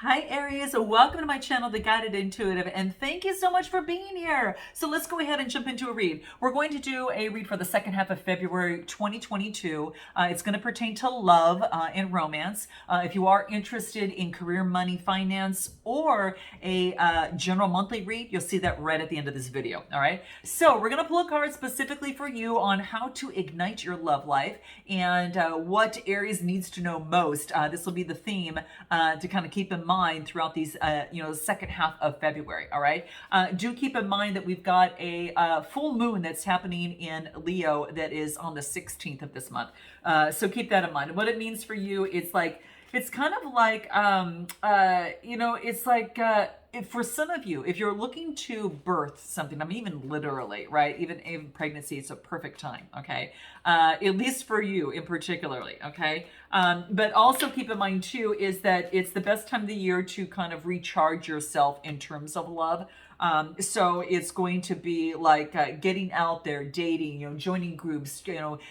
Hi Aries, welcome to my channel, The Guided Intuitive, and thank you so much for being here. So let's go ahead and jump into a read. We're going to do a read for the second half of February 2022. It's going to pertain to love and romance. If you are interested in career, money, finance, or a general monthly read, you'll see that right at the end of this video. All right. So we're going to pull a card specifically for you on how to ignite your love life and what Aries needs to know most. This will be the theme to kind of keep in mind throughout these, second half of February. All right. Do keep in mind that we've got a full moon that's happening in Leo that is on the 16th of this month. So keep that in mind. And what it means for you, it's kind of like, it's like, for some of you, if you're looking to birth something, I mean, even literally, right? Even pregnancy, it's a perfect time, okay? At least for you in particularly, okay? But also keep in mind too, is that it's the best time of the year to kind of recharge yourself in terms of love. So it's going to be like getting out there, dating, joining groups,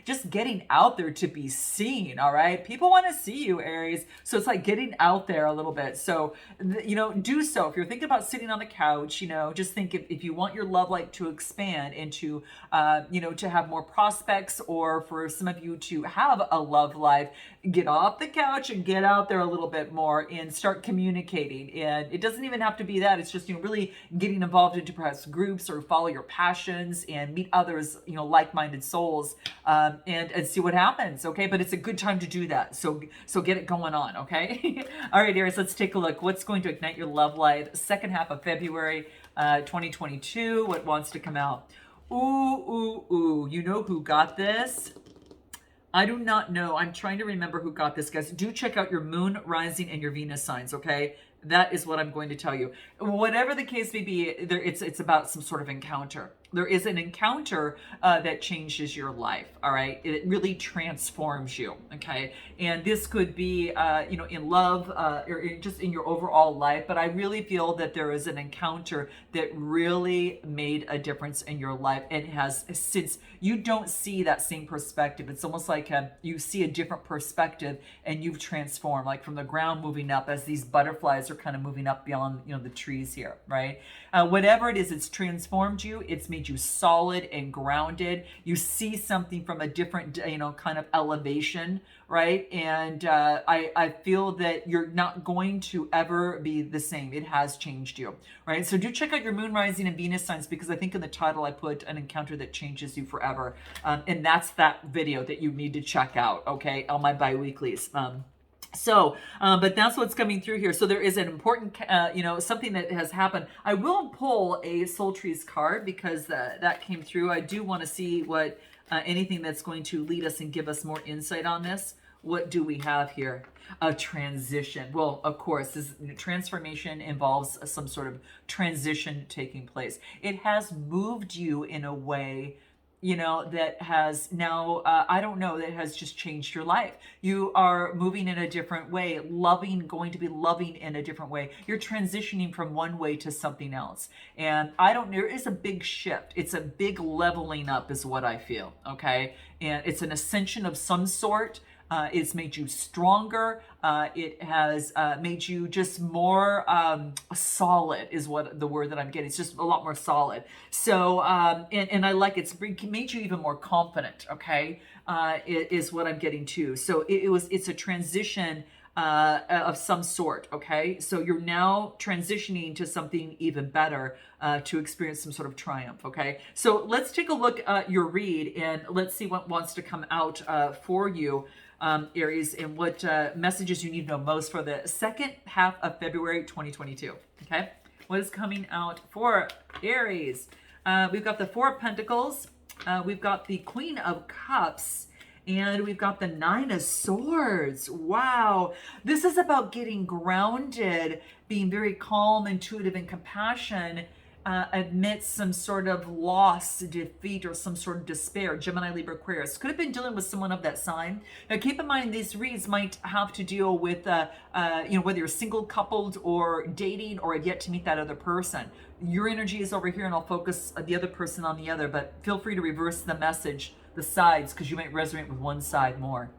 just getting out there to be seen. All right. People want to see you, Aries. So it's like getting out there a little bit. So, do so. If you're thinking about sitting on the couch, just think if you want your love life to expand and to, to have more prospects, or for some of you to have a love life, get off the couch and get out there a little bit more and start communicating. And it doesn't even have to be that. It's just, really getting involved into perhaps groups or follow your passions and meet others, like-minded souls, and see what happens. Okay. But it's a good time to do that. So get it going on. Okay. All right, Aries, let's take a look. What's going to ignite your love life second half of February, 2022? What wants to come out? Ooh. You know who got this? I do not know. I'm trying to remember who got this, guys. Do check out your moon, rising, and your Venus signs, okay? That is what I'm going to tell you. Whatever the case may be, it's about some sort of encounter. There is an encounter that changes your life, all right? It really transforms you, okay? And this could be, in love or just in your overall life, but I really feel that there is an encounter that really made a difference in your life and has, since you don't see that same perspective, it's almost like you see a different perspective and you've transformed, like from the ground moving up as these butterflies are kind of moving up beyond, the trees here, right? Whatever it is, it's transformed you. It's made you solid and grounded. You see something from a different, kind of elevation, right? And I feel that you're not going to ever be the same. It has changed you, right? So do check out your moon, rising, and Venus signs, because I think in the title I put an encounter that changes you forever. And that's that video that you need to check out, okay, on my bi-weeklies. But that's what's coming through here. So there is an important, something that has happened. I will pull a Soul Trees card because that came through. I do want to see what anything that's going to lead us and give us more insight on this. What do we have here? A transition. Well, of course, this transformation involves some sort of transition taking place. It has moved you in a way, that has now, that has just changed your life. You are moving in a different way, going to be loving in a different way. You're transitioning from one way to something else. And there is a big shift. It's a big leveling up is what I feel, okay? And it's an ascension of some sort. It's made you stronger. It has made you just more solid is what the word that I'm getting. It's just a lot more solid. So, and I like it's made you even more confident. Okay, is what I'm getting to. So it's a transition of some sort. Okay, so you're now transitioning to something even better to experience some sort of triumph. Okay, so let's take a look at your read and let's see what wants to come out for you. Aries, and what messages you need to know most for the second half of February 2022. Okay, what is coming out for Aries? We've got the Four of Pentacles, we've got the Queen of Cups, and we've got the Nine of Swords. Wow, this is about getting grounded, being very calm, intuitive, and compassion amidst some sort of loss, defeat, or some sort of despair. Gemini, Libra, Aquarius. Could have been dealing with someone of that sign. Now, keep in mind, these reads might have to deal with, whether you're single, coupled, or dating, or have yet to meet that other person. Your energy is over here, and I'll focus the other person on the other, but feel free to reverse the message, the sides, because you might resonate with one side more.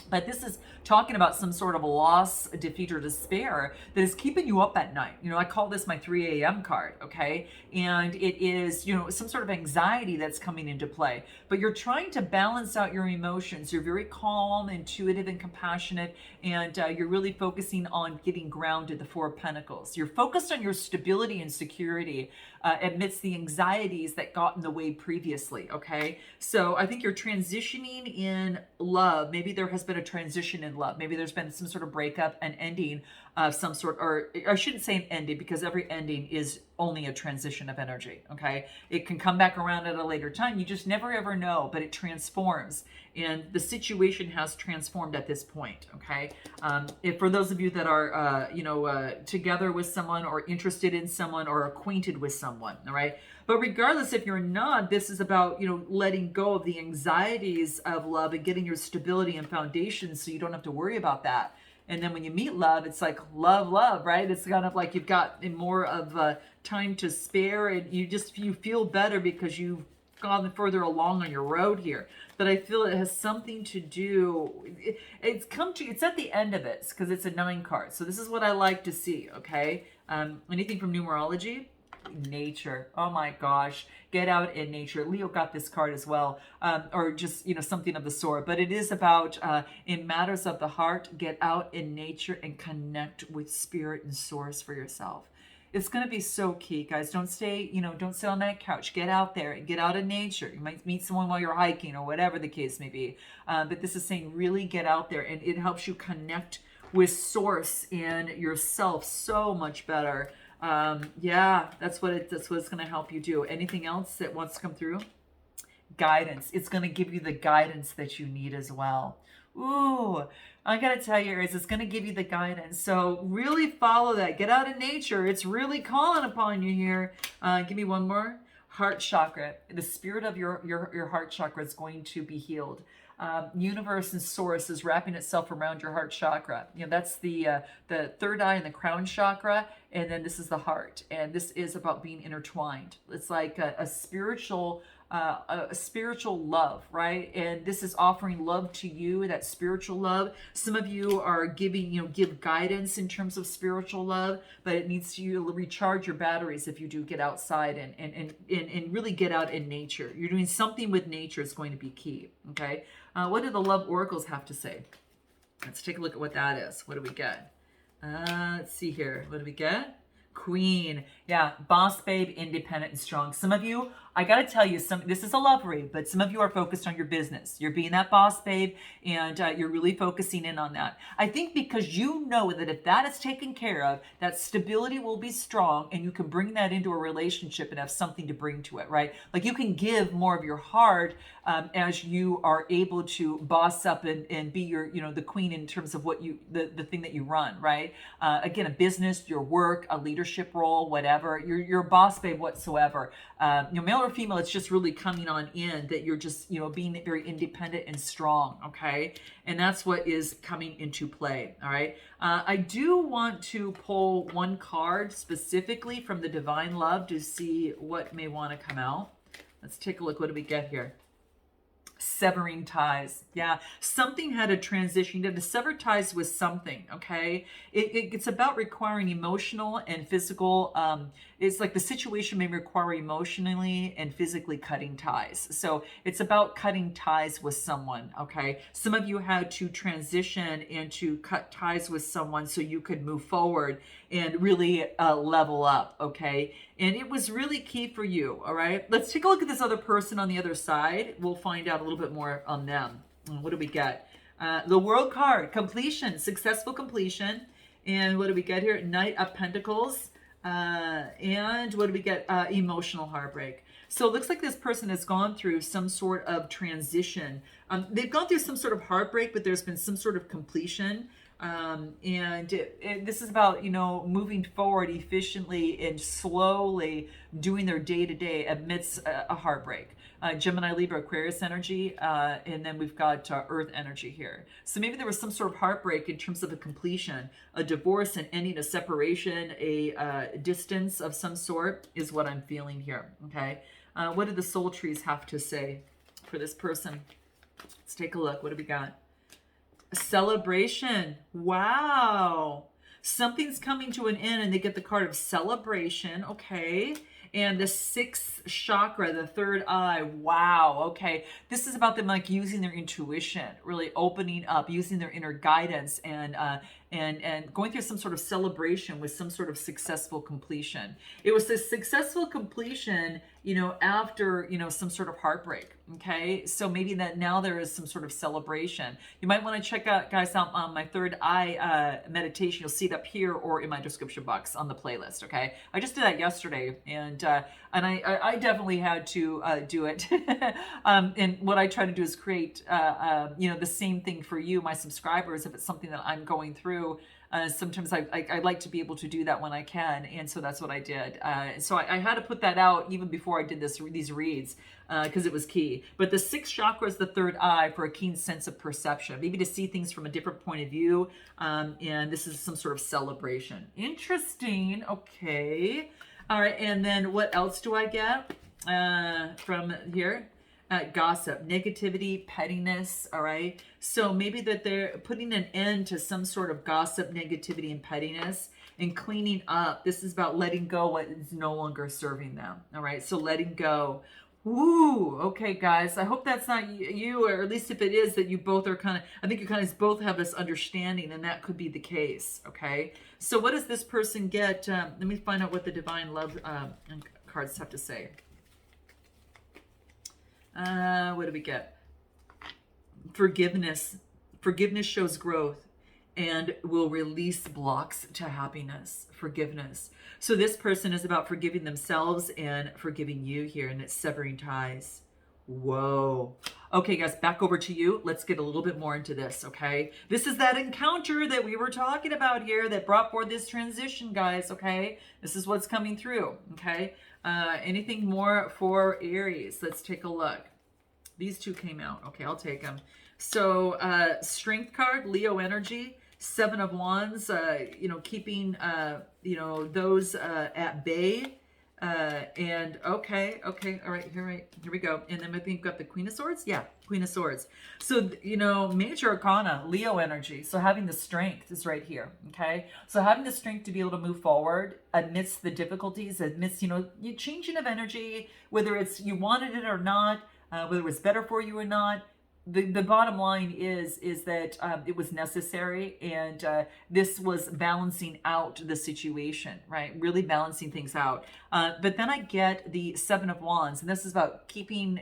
But this is talking about some sort of loss, defeat, or despair that is keeping you up at night. You know, I call this my 3 a.m. card, okay? And it is, you know, some sort of anxiety that's coming into play. But you're trying to balance out your emotions. You're very calm, intuitive, and compassionate, and you're really focusing on getting grounded, the Four of Pentacles. You're focused on your stability and security amidst the anxieties that got in the way previously, okay? So I think you're transitioning in love. Maybe there has been a transition in love. Maybe there's been some sort of breakup and ending of some sort, or I shouldn't say an ending, because every ending is only a transition of energy, okay? It can come back around at a later time. You just never ever know, but it transforms. And the situation has transformed at this point, okay? If for those of you that are, together with someone or interested in someone or acquainted with someone, all right? But regardless, if you're not, this is about, you know, letting go of the anxieties of love and getting your stability and foundation so you don't have to worry about that. And then when you meet love, it's like love, right? It's kind of like you've got more of time to spare, and you feel better because you've gone further along on your road here. But I feel it has something to do. It's at the end of it because it's a 9 card. So this is what I like to see. Okay, anything from numerology. Nature. Oh my gosh, get out in nature. Leo got this card as well, or just, you know, something of the sort. But it is about in matters of the heart, get out in nature and connect with spirit and source for yourself. It's going to be so key, guys. Don't stay, don't sit on that couch. Get out there and get out in nature. You might meet someone while you're hiking or whatever the case may be. But this is saying really get out there, and it helps you connect with source and yourself so much better. That's what it's going to help you do. Anything else that wants to come through? Guidance. It's going to give you the guidance that you need as well. Ooh, I got to tell you, Aries, it's going to give you the guidance. So really follow that. Get out in nature. It's really calling upon you here. Give me one more. Heart chakra. The spirit of your heart chakra is going to be healed. Universe and source is wrapping itself around your heart chakra. You know, that's the third eye and the crown chakra, and then this is the heart, and this is about being intertwined. It's like a spiritual love, right? And this is offering love to you, that spiritual love. Some of you are give guidance in terms of spiritual love, but it needs to recharge your batteries if you do get outside and really get out in nature. You're doing something with nature is going to be key, okay? What do the love oracles have to say? Let's take a look at what that is. What do we get? Let's see here. What do we get? Queen. Yeah, boss babe, independent and strong. Some of you, I got to tell you, this is a love read, but some of you are focused on your business. You're being that boss babe, and you're really focusing in on that. I think because you know that if that is taken care of, that stability will be strong, and you can bring that into a relationship and have something to bring to it, right? Like you can give more of your heart as you are able to boss up and be your, the queen in terms of what the thing that you run, right? Again, a business, your work, a leadership role, whatever. You're a boss babe whatsoever. Male or female, it's just really coming on in that you're just, being very independent and strong, okay? And that's what is coming into play, all right? I do want to pull one card specifically from the Divine Love to see what may want to come out. Let's take a look. What do we get here? Severing ties. Yeah, something had a transition. You had to sever ties with something, okay? It's about requiring emotional and physical. It's like the situation may require emotionally and physically cutting ties. So it's about cutting ties with someone, okay? Some of you had to transition and to cut ties with someone so you could move forward and really level up, okay? And it was really key for you, all right? Let's take a look at this other person on the other side. We'll find out a little bit more on them. What do we get? The World card, completion, successful completion. And what do we get here? Knight of Pentacles. And what do we get? Emotional heartbreak. So it looks like this person has gone through some sort of transition. They've gone through some sort of heartbreak, but there's been some sort of completion. And this is about, moving forward efficiently and slowly doing their day-to-day amidst a heartbreak. Gemini, Libra, Aquarius energy, and then we've got Earth energy here. So maybe there was some sort of heartbreak in terms of a completion, a divorce, an ending, a separation, a distance of some sort is what I'm feeling here, okay? What do the soul trees have to say for this person? Let's take a look. What do we got? Celebration. Wow. Something's coming to an end and they get the card of celebration. Okay. And the sixth chakra, the third eye. Wow. Okay. This is about them like using their intuition, really opening up, using their inner guidance and going through some sort of celebration with some sort of successful completion. It was a successful completion, after, some sort of heartbreak. Okay. So maybe that now there is some sort of celebration. You might want to check out, guys, out on my third eye meditation. You'll see it up here or in my description box on the playlist. Okay. I just did that yesterday and I definitely had to do it. And what I try to do is create, the same thing for you, my subscribers, if it's something that I'm going through. Sometimes I like to be able to do that when I can, and so that's what I did. So I had to put that out even before I did these reads because it was key. But the sixth chakra is the third eye for a keen sense of perception, maybe to see things from a different point of view, and this is some sort of celebration. Interesting. Okay. All right, and then what else do I get from here? Gossip, negativity, pettiness. All right. So maybe that they're putting an end to some sort of gossip, negativity, and pettiness and cleaning up. This is about letting go what is no longer serving them. All right. So letting go. Woo. Okay, guys. I hope that's not you, or at least if it is, that you both are I think you both have this understanding, and that could be the case. Okay. So what does this person get? Let me find out what the divine love cards have to say. What do we get? Forgiveness. Forgiveness shows growth and will release blocks to happiness. Forgiveness. So this person is about forgiving themselves and forgiving you here, and it's severing ties. Whoa. Okay, guys, back over to you. Let's get a little bit more into this, okay? This is that encounter that we were talking about here that brought forth this transition, guys, okay? This is what's coming through, okay? Anything more for Aries? Let's take a look. These two came out. Okay, I'll take them. So, strength card, Leo energy, 7 of Wands, keeping, those at bay. And okay, all right, here we go. And then I think we've got the Queen of Swords. Yeah, Queen of Swords. So, major arcana, Leo energy. So having the strength is right here. Okay. So having the strength to be able to move forward amidst the difficulties, amidst, you changing of energy, whether it's you wanted it or not, whether it was better for you or not. The bottom line is that it was necessary, and this was balancing out the situation, right? Really balancing things out. But then I get the 7 of Wands, and this is about keeping,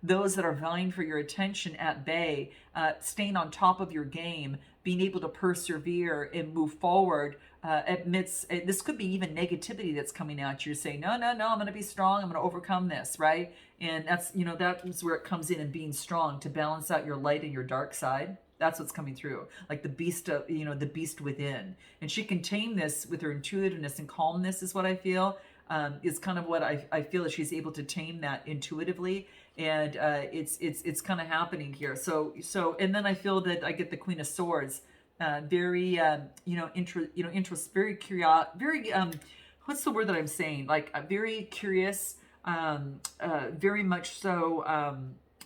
those that are vying for your attention at bay, staying on top of your game, being able to persevere and move forward amidst, this could be even negativity that's coming at you, saying, no, I'm going to be strong. I'm going to overcome this, right? And that's, that's where it comes in, and being strong to balance out your light and your dark side. That's what's coming through, like the beast, the beast within. And she can tame this with her intuitiveness and calmness, is what I feel. Is kind of what I feel that she's able to tame that intuitively, and it's kind of happening here. So and then I feel that I get the Queen of Swords, very interest, very curious, very what's the word that I'm saying? Like very curious, very much so,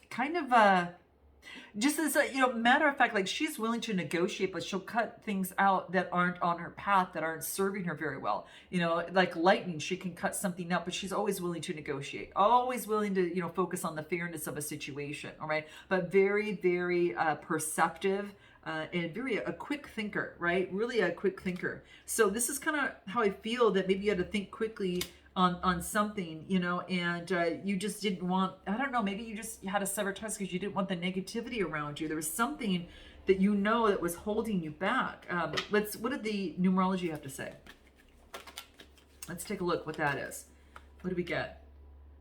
kind of just as a matter of fact, like she's willing to negotiate, but she'll cut things out that aren't on her path, that aren't serving her very well. Like lightning, she can cut something out, but she's always willing to negotiate, always willing to focus on the fairness of a situation. All right, but very, very perceptive. And very a quick thinker, right? Really a quick thinker. So this is kind of how I feel, that maybe you had to think quickly on something, and you just didn't want, I don't know, maybe you had to sever ties because you didn't want the negativity around you. There was something that that was holding you back. What did the numerology have to say? Let's take a look what that is. What do we get?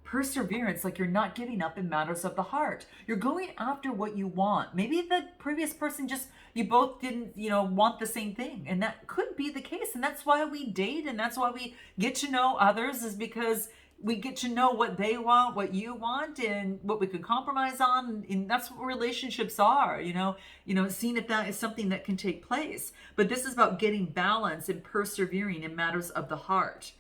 Perseverance, like you're not giving up in matters of the heart. You're going after what you want. Maybe the previous person you both didn't, want the same thing. And that could be the case. And that's why we date, and that's why we get to know others, is because we get to know what they want, what you want, and what we can compromise on. And that's what relationships are, seeing if that is something that can take place. But this is about getting balance and persevering in matters of the heart.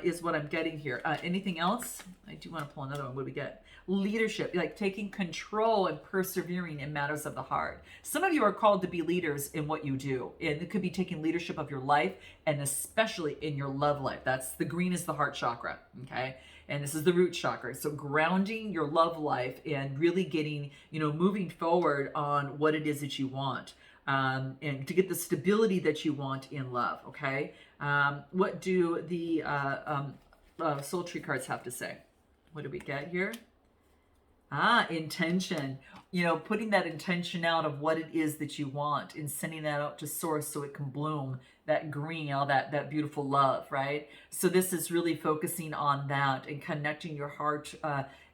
is what I'm getting here. Anything else? I do want to pull another one. What do we get? Leadership, like taking control and persevering in matters of the heart. Some of you are called to be leaders in what you do, and it could be taking leadership of your life, and especially in your love life. That's the green is the heart chakra, okay? And this is the root chakra. So grounding your love life and really getting, moving forward on what it is that you want. And to get the stability that you want in love, okay? What do the soul tree cards have to say? What do we get here? Intention. Putting that intention out of what it is that you want and sending that out to source so it can bloom that green, that beautiful love, right? So this is really focusing on that and connecting your heart,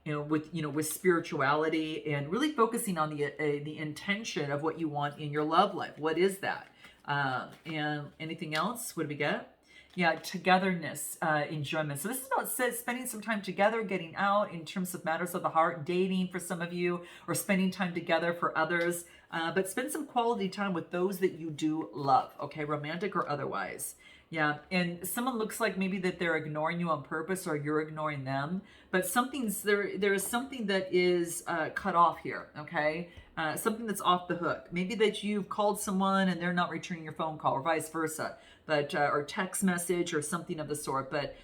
with spirituality and really focusing on the intention of what you want in your love life. What is that? And anything else? What do we get? Yeah, togetherness, enjoyment. So this is about spending some time together, getting out in terms of matters of the heart, dating for some of you, or spending time together for others. But spend some quality time with those that you do love, okay, romantic or otherwise. Yeah, and someone looks like maybe that they're ignoring you on purpose or you're ignoring them, but there is something that is cut off here, okay? Something that's off the hook. Maybe that you've called someone and they're not returning your phone call, or vice versa, but or text message or something of the sort. But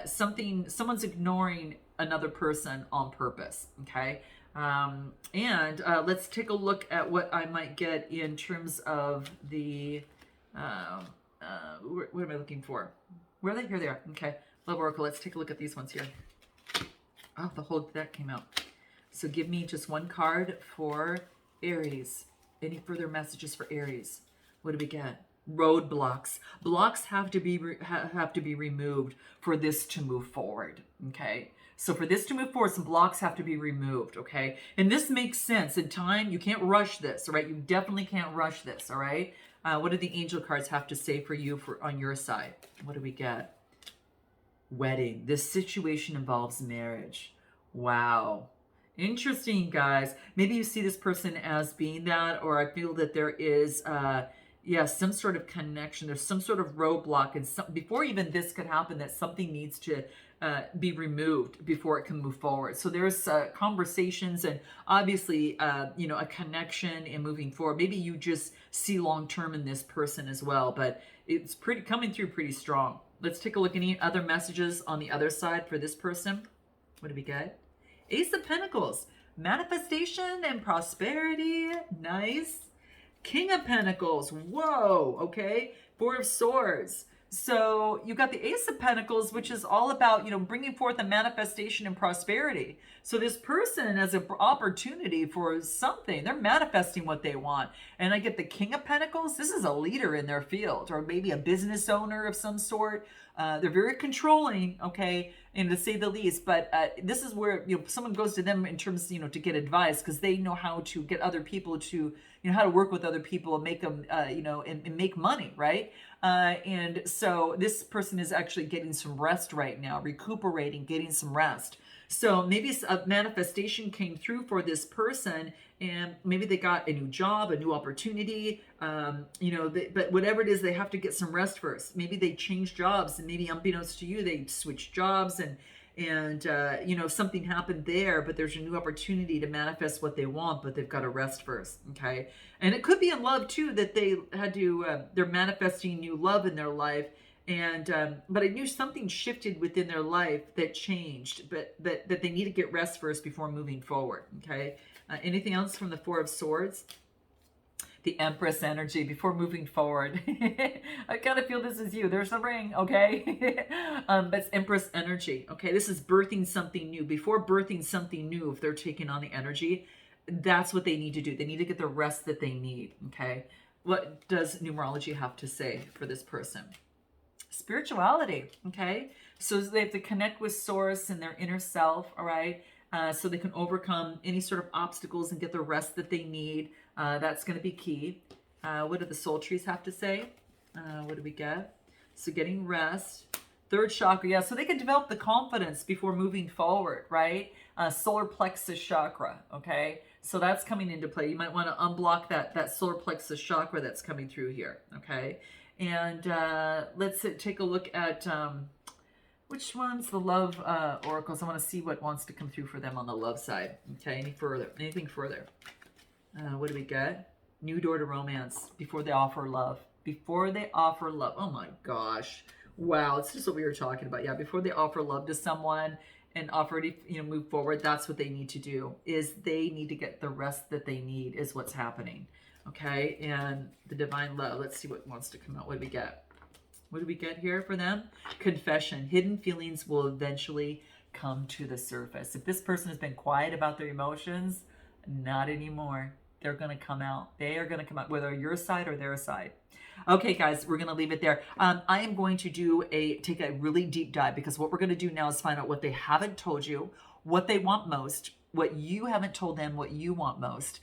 someone's ignoring another person on purpose, okay? And let's take a look at what I might get in terms of the. What am I looking for? Where are they? Here they are. Okay. Love Oracle. Let's take a look at these ones here. Oh, the whole deck came out. So give me just one card for Aries. Any further messages for Aries? What do we get? Roadblocks. Blocks have to be removed for this to move forward. Okay. So for this to move forward, some blocks have to be removed. Okay. And this makes sense. In time, you can't rush this. All right. You definitely can't rush this. All right. What do the angel cards have to say for you on your side? What do we get? Wedding. This situation involves marriage. Wow. Interesting, guys. Maybe you see this person as being that, or I feel that there is, some sort of connection. There's some sort of roadblock, and before even this could happen, that something needs to be removed before it can move forward. So there's conversations and obviously, a connection and moving forward. Maybe you just see long-term in this person as well, but it's coming through pretty strong. Let's take a look at any other messages on the other side for this person. What do we get? Ace of Pentacles, manifestation and prosperity. Nice. King of Pentacles. Whoa. Okay. Four of Swords. So you got the Ace of Pentacles, which is all about, bringing forth a manifestation and prosperity. So this person has an opportunity for something. They're manifesting what they want. And I get the King of Pentacles. This is a leader in their field, or maybe a business owner of some sort. They're very controlling, okay, and to say the least. But this is where someone goes to them in terms, to get advice, because they know how to get other people to, how to work with other people and make them, and make money, right? And so this person is actually getting some rest right now, recuperating, getting some rest. So maybe a manifestation came through for this person, and maybe they got a new job, a new opportunity, but whatever it is, they have to get some rest first. Maybe they changed jobs, and maybe unbeknownst to you, they switched jobs, and something happened there, but there's a new opportunity to manifest what they want, but they've got to rest first. Okay. And it could be in love too, that they had to, they're manifesting new love in their life. And, but I knew something shifted within their life that changed, but that they need to get rest first before moving forward. Okay. Anything else from the Four of Swords? The Empress energy before moving forward. I kind of feel this is you. There's the ring, okay? But it's Empress energy, okay? This is birthing something new. Before birthing something new, if they're taking on the energy, that's what they need to do. They need to get the rest that they need, okay? What does numerology have to say for this person? Spirituality, okay? So they have to connect with source and their inner self, all right? So they can overcome any sort of obstacles and get the rest that they need. That's going to be key. What do the soul trees have to say? What do we get? So getting rest. Third chakra, yeah. So they can develop the confidence before moving forward, right? Solar plexus chakra, okay? So that's coming into play. You might want to unblock that solar plexus chakra that's coming through here, okay? And let's take a look at Which one's the love oracles? I want to see what wants to come through for them on the love side. Okay, any further? Anything further? What do we get? New door to romance before they offer love. Before they offer love. Oh my gosh. Wow, it's just what we were talking about. Yeah, before they offer love to someone and offer to move forward, that's what they need to do. Is they need to get the rest that they need is what's happening. Okay, and the divine love. Let's see what wants to come out. What do we get? What do we get here for them? Confession. Hidden feelings will eventually come to the surface. If this person has been quiet about their emotions, not anymore. They're going to come out. They are going to come out, whether your side or their side. Okay, guys, we're going to leave it there. I am going to take a really deep dive, because what we're going to do now is find out what they haven't told you, what they want most, what you haven't told them, what you want most.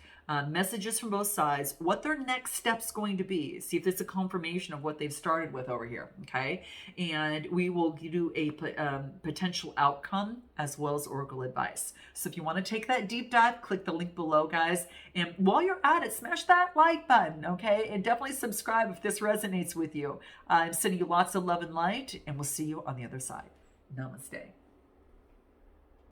Messages from both sides, what their next step's going to be. See if it's a confirmation of what they've started with over here, okay? And we will do a potential outcome as well as oracle advice. So if you want to take that deep dive, click the link below, guys. And while you're at it, smash that like button, okay? And definitely subscribe if this resonates with you. I'm sending you lots of love and light, and we'll see you on the other side. Namaste.